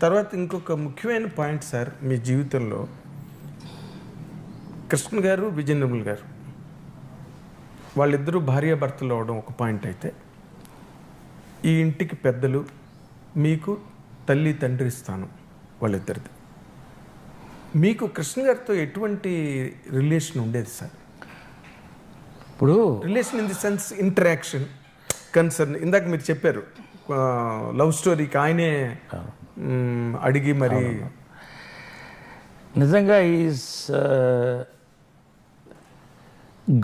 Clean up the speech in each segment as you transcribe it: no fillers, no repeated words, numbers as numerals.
తర్వాత ఇంకొక ముఖ్యమైన పాయింట్ సార్ మీ జీవితంలో కృష్ణ గారు విజయ నిర్మల్ గారు వాళ్ళిద్దరూ భార్యాభర్తలు అవడం ఒక పాయింట్ అయితే ఈ ఇంటికి పెద్దలు మీకు తల్లి తండ్రి స్థానం వాళ్ళిద్దరిది. మీకు కృష్ణ గారితో ఎటువంటి రిలేషన్ ఉండేది సార్? ఇప్పుడు relation in the sense interaction concern ఇందాక మీరు చెప్పారు లవ్ స్టోరీకి ఆయనే అడిగి మరి నిజంగా ఈజ్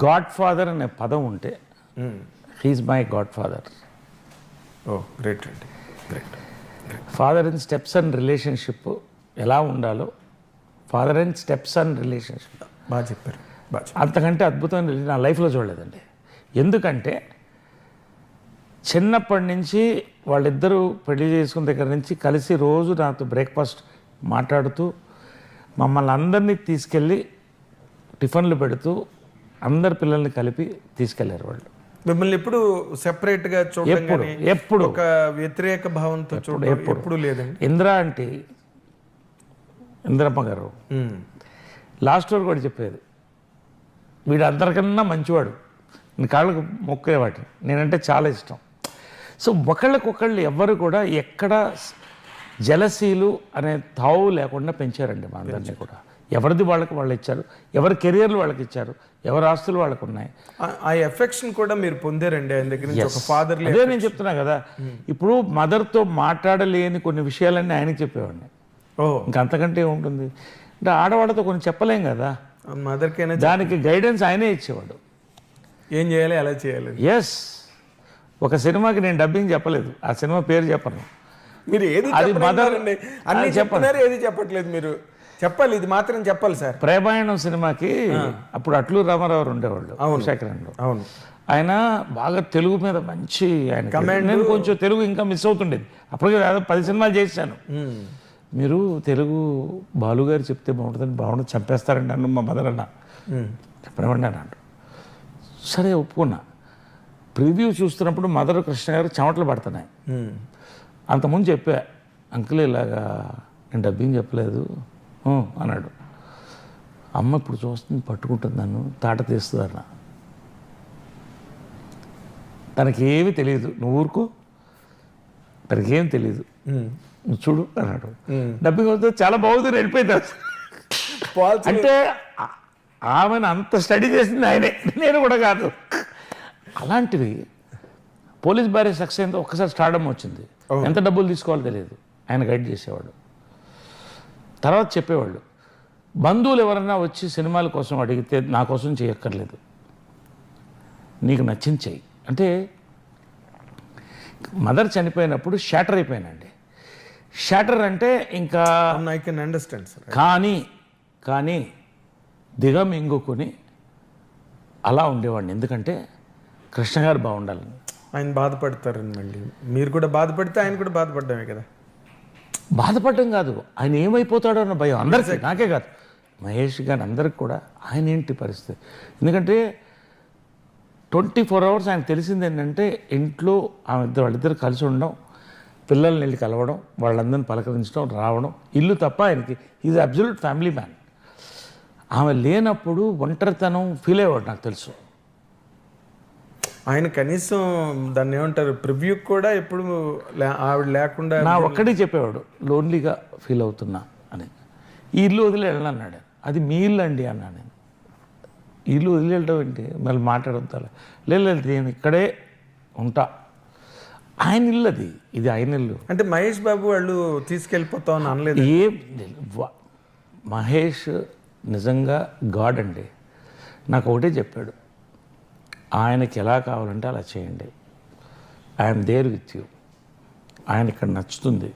గాడ్ ఫాదర్ అనే పదం ఉంటే he is my god father. Oh great అండి, great. Father and steps and relationship ఎలా ఉండాలో father and steps and relationship బాగా చెప్పారు, బాగా చెప్పారు. అంతకంటే అద్భుతమైన నా లైఫ్లో చూడలేదండి. ఎందుకంటే చిన్నప్పటి నుంచి వాళ్ళిద్దరూ పెళ్లి చేసుకున్న దగ్గర నుంచి కలిసి రోజు నాతో బ్రేక్ఫాస్ట్ మాట్లాడుతూ మమ్మల్ని అందరినీ తీసుకెళ్ళి టిఫిన్లు పెడుతూ అందరి పిల్లల్ని కలిపి తీసుకెళ్లారు వాళ్ళు. మిమ్మల్ని ఎప్పుడు సెపరేట్గా చూడడం ఎప్పుడు ఒక వ్యతిరేక భావంతో చూడడం ఎప్పుడు లేదండి. ఇందిరమ్మ గారు లాస్ట్ వరకు కూడా చెప్పేది, వీడు అందరికన్నా మంచివాడు, నీ కాళ్ళకు మొక్కేవాటి, నేనంటే చాలా ఇష్టం. సో ఒకళ్ళకొకళ్ళు ఎవ్వరు కూడా ఎక్కడ జలసీలు అనే తావు లేకుండా పెంచారండి మా అందరినీ కూడా. ఎవరిది వాళ్ళకి వాళ్ళు ఇచ్చారు, ఎవరి కెరియర్లు వాళ్ళకి ఇచ్చారు, ఎవరి ఆస్తులు వాళ్ళకు ఉన్నాయి. ఆ ఎఫెక్షన్ కూడా మీరు పొందారండి ఆయన దగ్గర నుంచి, ఒక ఫాదర్. అదే నేను చెప్తున్నా కదా, ఇప్పుడు మదర్తో మాట్లాడలేని కొన్ని విషయాలన్నీ ఆయనకి చెప్పేవాడిని. ఇంకా అంతకంటే ఉంటుంది అంటే ఆడవాళ్ళతో కొన్ని చెప్పలేం కదా, మదర్కైనా దానికి గైడెన్స్ ఆయనే ఇచ్చేవాడు, ఏం చేయాలి ఎలా చేయాలి. ఎస్, ఒక సినిమాకి నేను డబ్బింగ్ చెప్పలేదు, ఆ సినిమా పేరు చెప్పను. మీరు ఏది అది మదర్ అన్ని చెప్తున్నారు, ఏది చెప్పట్లేదు. మీరు చెప్పాలి, ఇది మాత్రం చెప్పాలి సార్. ప్రేమాయణం సినిమాకి అప్పుడు అట్లూరు రామారావు ఉండేవాళ్ళు శేఖరంలో. అవును, ఆయన బాగా తెలుగు మీద మంచి ఆయన, నేను కొంచెం తెలుగు ఇంకా మిస్ అవుతుండేది. అప్పటికే 10 సినిమాలు చేశాను. మీరు తెలుగు బాలుగారు చెప్తే బాగుంటుందని, బాగుంటుంది, చంపేస్తారండి అన్న మా మదర్ అన్న, చెప్పనివ్వండి అన్నాడు. సరే ఒప్పుకున్నా. ప్రివ్యూ చూస్తున్నప్పుడు మదర్ కృష్ణ గారు చెమటలు పడుతున్నాయి. అంతకుముందు చెప్పా, అంకుల్ ఇలాగా నేను డబ్బింగ్ చెప్పలేదు అన్నాడు. అమ్మ ఇప్పుడు చూస్తుంది, పట్టుకుంటుంది, నన్ను తాట తీస్తుంది అన్న. తనకేమీ తెలియదు, నువ్వు ఊరుకో, తనకేం తెలియదు, నువ్వు చూడు అన్నాడు. డబ్బింగ్ వస్తే చాలా బాగుంది, వెళ్ళిపోయింది. అంటే ఆమెను అంత స్టడీ చేసింది ఆయనే, నేను కూడా కాదు. అలాంటివి పోలీస్ భార్య సక్సెస్ అయిందో ఒక్కసారి స్టార్డమ్ వచ్చింది, ఎంత డబ్బులు తీసుకోవాలో తెలియదు, ఆయన గైడ్ చేసేవాడు. తర్వాత చెప్పేవాళ్ళు, బంధువులు ఎవరన్నా వచ్చి సినిమాల కోసం అడిగితే నా కోసం చేయక్కర్లేదు, నీకు నచ్చింది చెయ్యి అంటే. మదర్ చనిపోయినప్పుడు షాటర్ అయిపోయానండి. షాటర్ అంటే ఇంకా ఐ కెన్ అండర్స్టాండ్ సార్. కానీ దిగమింగుకుని అలా ఉండేవాడిని, ఎందుకంటే కృష్ణ గారు బాగుండాలని. ఆయన బాధపడతారని, మళ్ళీ మీరు కూడా బాధపడితే ఆయన కూడా బాధపడ్డామే కదా. బాధపడడం కాదు, ఆయన ఏమైపోతాడో అన్న భయం అందరికీ, నాకే కాదు, మహేష్ గారు అందరికి కూడా. ఆయన ఏంటి పరిస్థితి, ఎందుకంటే 24 hours ఆయన తెలిసింది ఏంటంటే ఇంట్లో వాళ్ళిద్దరు కలిసి ఉండడం, పిల్లల్ని వెళ్ళి కలవడం, వాళ్ళందరిని పలకరించడం, రావడం, ఇల్లు తప్ప ఆయనకి ఈజ్ అబ్సల్యూట్ ఫ్యామిలీ మ్యాన్. ఆమె లేనప్పుడు ఒంటరితనం ఫీల్ అయ్యేవాడు, నాకు తెలుసు. ఆయన కనీసం దాన్ని ఏమంటారు, ప్రివ్యూ కూడా ఎప్పుడు ఆవిడ లేకుండా నా ఒక్కడే చెప్పేవాడు, లోన్లీగా ఫీల్ అవుతున్నా అని. ఈ ఇల్లు వదిలి వెళ్ళన్నాడు. అది మీ ఇల్లు అండి అన్నా నేను. ఇల్లు వదిలి వెళ్ళడం ఏంటి, మళ్ళీ మాట్లాడతాను. లేదు నేను ఇక్కడే ఉంటా, ఆయన ఇల్లు అది, ఇది ఆయన ఇల్లు. అంటే మహేష్ బాబు వాళ్ళు తీసుకెళ్ళిపోతామని అనలేదు. మహేష్ నిజంగా గాడ్ అండి. నాకు ఒకటే చెప్పాడు, ఆయనకి ఎలా కావాలంటే అలా చేయండి, ఐఎమ్ దేర్ విత్ యూ, ఆయన ఇక్కడ నచ్చుతుంది,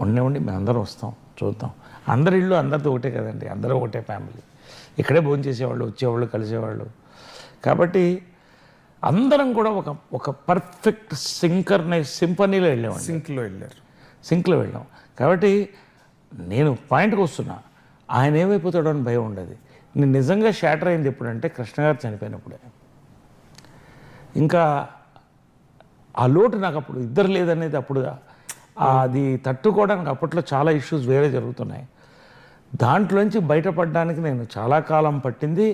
ఉండి మేము అందరం వస్తాం, చూద్దాం. అందరి ఇళ్ళు అందరితో ఒకటే కదండి, అందరూ ఒకటే ఫ్యామిలీ, ఇక్కడే భోజనం చేసేవాళ్ళు, వచ్చేవాళ్ళు, కలిసేవాళ్ళు. కాబట్టి అందరం కూడా ఒక పర్ఫెక్ట్ సింఫనీలో వెళ్ళాము, సింక్లో వెళ్ళాం. కాబట్టి నేను పాయింట్కి వస్తున్నా, ఆయన ఏమైపోతాడో అని భయం ఉండదు. నేను నిజంగా షాటర్ అయింది ఎప్పుడంటే కృష్ణ గారు చనిపోయినప్పుడే. ఇంకా ఆ లోటు నాకు అప్పుడు ఇద్దరు లేదనేది అప్పుడు అది తట్టుకోవడానికి అప్పట్లో చాలా ఇష్యూస్ వేరే జరుగుతున్నాయి. దాంట్లోంచి బయటపడడానికి నేను చాలా కాలం పట్టింది.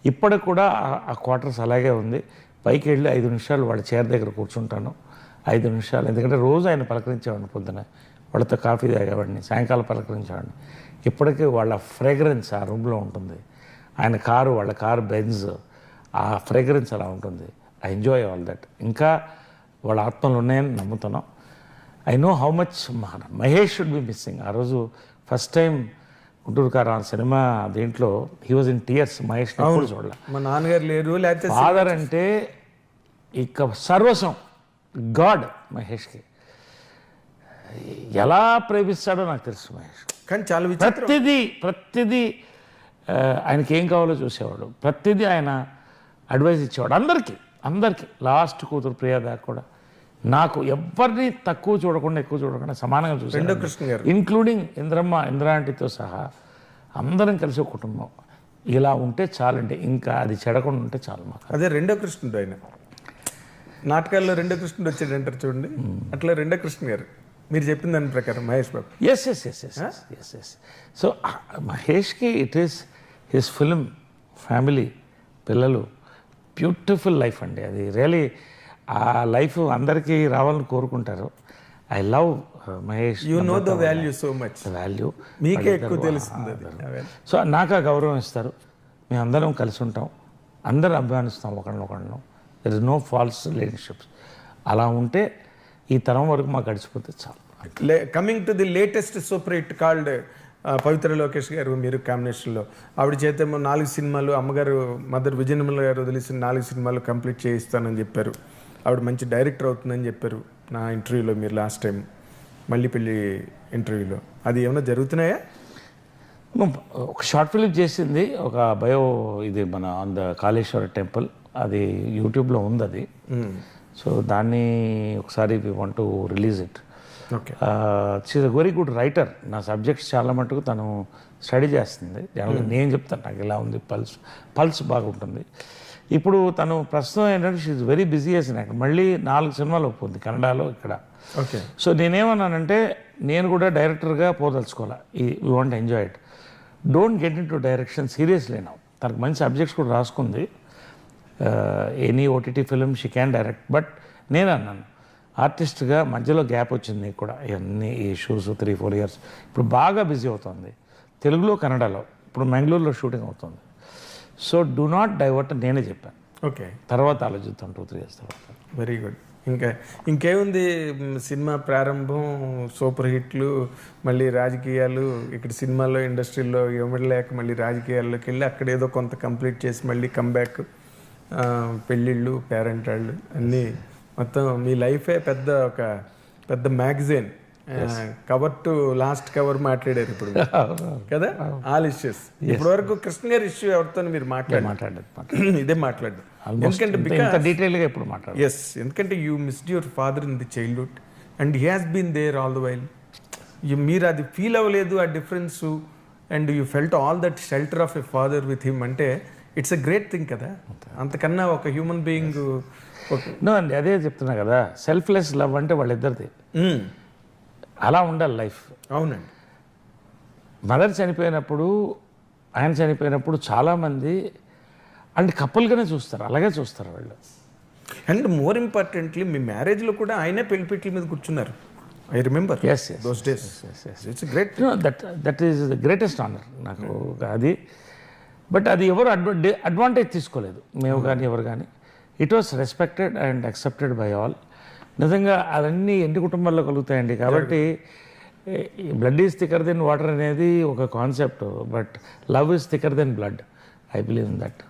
ఇప్పటికి కూడా ఆ క్వార్టర్స్ అలాగే ఉంది. పైకి వెళ్ళి 5 నిమిషాలు వాళ్ళ చైర్ దగ్గర కూర్చుంటాను. 5 నిమిషాలు, ఎందుకంటే రోజు ఆయన పలకరించేవాడిని. పొద్దున వాళ్ళతో కాఫీ తాగేవాడిని, సాయంకాలం పలకరించేవాడిని. ఇప్పటికీ వాళ్ళ ఫ్రేగ్రెన్స్ ఆ రూమ్లో ఉంటుంది. ఆయన కారు, వాళ్ళ కారు బెంజ్, ఆ ఫ్రేగ్రెన్స్ అలా ఉంటుంది. I enjoy all that. ఇంకా వాళ్ళ ఆత్మలు ఉన్నాయని నమ్ముతున్నాం. I know how much Mahesh should be missing. ఆ రోజు ఫస్ట్ టైం గుంటూరు కారం సినిమా దీంట్లో he was in tears. Mahesh ఎప్పుడు చూడాలి. మా నాన్నగారు లేరు, లేకపోతే ఫాదర్ అంటే ఇక సర్వస్వం, గాడ్ మహేష్కి. ఎలా ప్రేమిస్తాడో నాకు తెలుసు మహేష్. కానీ చాలా విచిత్రం. ప్రతిదీ ఆయనకి ఏం కావాలో చూసేవాడు. ప్రతిదీ ఆయన అడ్వైస్ ఇచ్చేవాడు అందరికీ. లాస్ట్ కూతురు ప్రియా దాకా కూడా నాకు ఎవరిని తక్కువ చూడకుండా ఎక్కువ చూడకుండా సమానంగా చూసాడు. కృష్ణ గారు ఇంక్లూడింగ్ ఇంద్రాంటితో సహా అందరం కలిసి ఒక కుటుంబం. ఇలా ఉంటే చాలండి, ఇంకా అది చెడకుండా ఉంటే చాలు మాకు. అదే రెండో కృష్ణుడు. ఆయన నాటకాల్లో రెండో కృష్ణుడు వచ్చాడు అంటారు చూడండి, అట్లా రెండో కృష్ణ గారు మీరు చెప్పిన దాని ప్రకారం మహేష్ బాబు. ఎస్. సో మహేష్కి it is his film, family, పిల్లలు, బ్యూటిఫుల్ లైఫ్ అండి. అది రియలీ ఆ లైఫ్ అందరికీ రావాలని కోరుకుంటారు. I love Mahesh. You know the value so much. Value మీకే ఎక్కువ తెలుస్తుంది అది. సో నాకు ఆ గౌరవం ఇస్తారు. మేము అందరం కలిసి ఉంటాం, అందరం అభిమానిస్తాం ఒకళ్ళనొకళ్ళను. There is no false relationships. అలా ఉంటే ఈ తరం వరకు మాకు గడిచిపోతే చాలు. Coming to the latest super hit called Pavitra Lokesh garu మీరు కాంబినేషన్లో. ఆవిడ చేతేమో 4 సినిమాలు, అమ్మగారు మదర్ విజయనిర్మల గారు వదిలేసిన 4 సినిమాలు కంప్లీట్ చేయిస్తానని చెప్పారు. ఆవిడ మంచి డైరెక్టర్ అవుతుందని చెప్పారు నా ఇంటర్వ్యూలో మీరు లాస్ట్ టైం మళ్ళీ పెళ్ళి ఇంటర్వ్యూలో. అది ఏమైనా జరుగుతున్నాయా? ఒక షార్ట్ ఫిలిం చేసింది, ఒక బయో, ఇది మన ఆన్ ద కాళేశ్వర టెంపుల్. అది యూట్యూబ్లో ఉంది అది. సో దాన్ని ఒకసారి we want to release it. Okay. She's a very good writer. నా సబ్జెక్ట్స్ చాలా మటుకు తను స్టడీ చేస్తుంది. జనరల్గా నేను చెప్తాను నాకు ఇలా ఉంది, పల్స్ బాగుంటుంది. ఇప్పుడు తను ప్రస్తుతం ఏంటంటే షీఈ్ వెరీ బిజీ చేసిన యాక్టర్. మళ్ళీ 4 సినిమాలు ఒప్పుకుంది కన్నడలో, ఇక్కడ. ఓకే. సో నేనేమన్నానంటే నేను కూడా డైరెక్టర్గా పోదలుచుకోవాలి. We want enjoy it. Don't get into direction seriously now. తనకు మంచి సబ్జెక్ట్స్ కూడా రాసుకుంది. Any OTT film she can direct. But నేను అన్నాను ఆర్టిస్ట్గా మధ్యలో గ్యాప్ వచ్చింది నీకు కూడా, ఇవన్నీ ఇష్యూస్ 3-4 ఇయర్స్. ఇప్పుడు బాగా బిజీ అవుతుంది తెలుగులో, కన్నడలో. ఇప్పుడు మ్యాంగ్లూరులో షూటింగ్ అవుతుంది. సో డూ నాట్ డైవర్ట్ నేనే చెప్పాను. ఓకే. తర్వాత ఆలోచిస్తాం 2-3 ఇయర్స్ తర్వాత. Very good. ఇంకేముంది, సినిమా ప్రారంభం, సూపర్ హిట్లు, మళ్ళీ రాజకీయాలు. ఇక్కడ సినిమాల్లో ఇండస్ట్రీలో ఇవ్వలేక మళ్ళీ రాజకీయాల్లోకి వెళ్ళి అక్కడ ఏదో కొంత కంప్లీట్ చేసి మళ్ళీ కమ్బ్యాక్, పెళ్ళిళ్ళు, పేరెంట్ వాళ్ళు అన్నీ. మొత్తం మీ లైఫే పెద్ద magazine. Cover to last cover మాట్లాడారు ఇప్పుడు కదా, ఆల్ ఇష్యూస్. ఇప్పటి వరకు కృష్ణ గారి ఇష్యూ ఎవరితో మీరు మాట్లాడలేదు, ఇదే మాట్లాడదు. ఎందుకంటే డీటెయిల్గా ఇప్పుడు మాట్లాడు. ఎస్, ఎందుకంటే you missed your father in the childhood and he has been there all the while. మీరు అది ఫీల్ అవ్వలేదు ఆ difference, and you felt all that shelter of a father with him. అంటే ఇట్స్ అ గ్రేట్ థింగ్ కదా. అంతకన్నా ఒక human being. No అండి, అదే చెప్తున్నా కదా, సెల్ఫ్లెస్ లవ్ అంటే వాళ్ళిద్దరిది. అలా ఉండాలి లైఫ్. అవునండి. మదర్ చనిపోయినప్పుడు, ఆయన చనిపోయినప్పుడు చాలామంది అంటే కపుల్గానే చూస్తారు, అలాగే చూస్తారు వాళ్ళు. అండ్ మోర్ ఇంపార్టెంట్లీ మీ మ్యారేజ్లో కూడా ఆయనే పెళ్లిపీటల మీద కూర్చున్నారు. I remember those days. It's great. That is the greatest honour నాకు అది. బట్ అది ఎవరు అడ్వాంటేజ్ తీసుకోలేదు, మేము కానీ ఎవరు కానీ. It was respected and accepted by all. నిజంగా అవన్నీ ఎన్ని కుటుంబాల్లో కలుగుతాయండి. కాబట్టి blood is thicker than water అనేది ఒక concept, but love is thicker than blood. I believe in that.